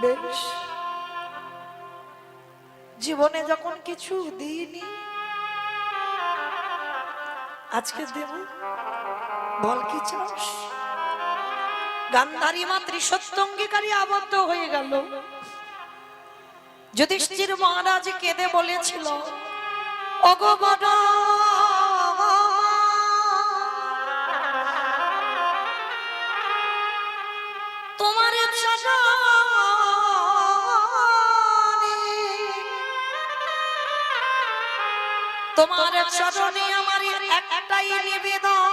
বেশ, জীবনে যখন কিছু দিইনি আজকে দেব, বল কি চাস? গান্ধারী মাতৃ সত্য অঙ্গীকারী আবদ্ধ হয়ে গেল। যুধিষ্ঠির মহারাজ কেঁদে বলেছিল, ওগো বড় তোমার তোমার চরণে আমার একটাই নিবেদন,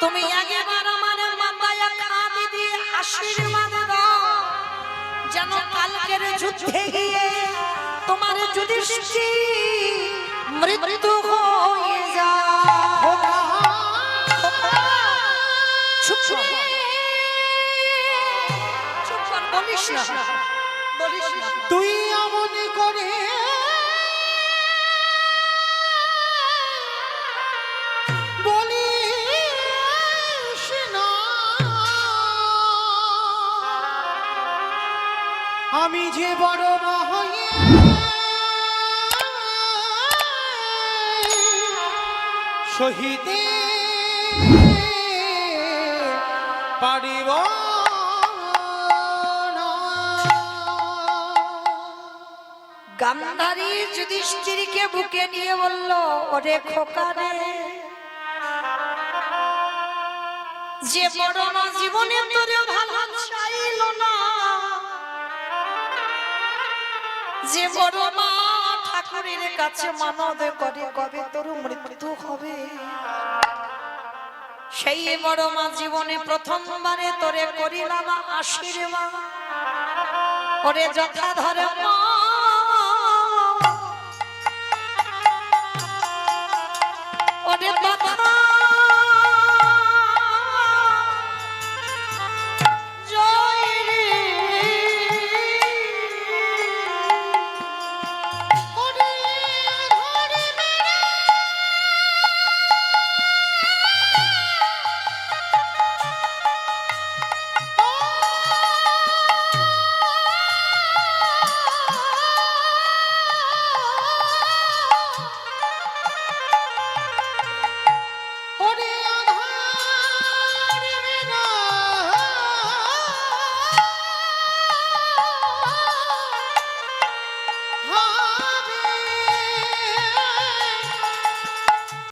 তুমি একবার আমার মাথায় হাত দিয়ে আশীর্বাদ দাও, যেন কালকের যুদ্ধে গিয়ে তোমার যুধিষ্ঠির মৃত্যু হয়ে যায়। চুপ কর, বলিস না, বলিস না। তুই এমন করে বলিস না, আমি যে বড় না হয়ে শহীদে পারিব না। গান্ধারী যুধিষ্ঠিরকে বুকে নিয়ে বলল, ওরে খোকা রে, যে বড় মা জীবনে তোরে ভালো চাইল না, যে বড় মা ঠাকুরের কাছে মানত করে কবে তোর মৃত্যু হবে, সেই বড় মা জীবনে প্রথমবারে তোরে করিলাম আশীর্বাদ, ওরে যথা ধরে মা ওরে বাবা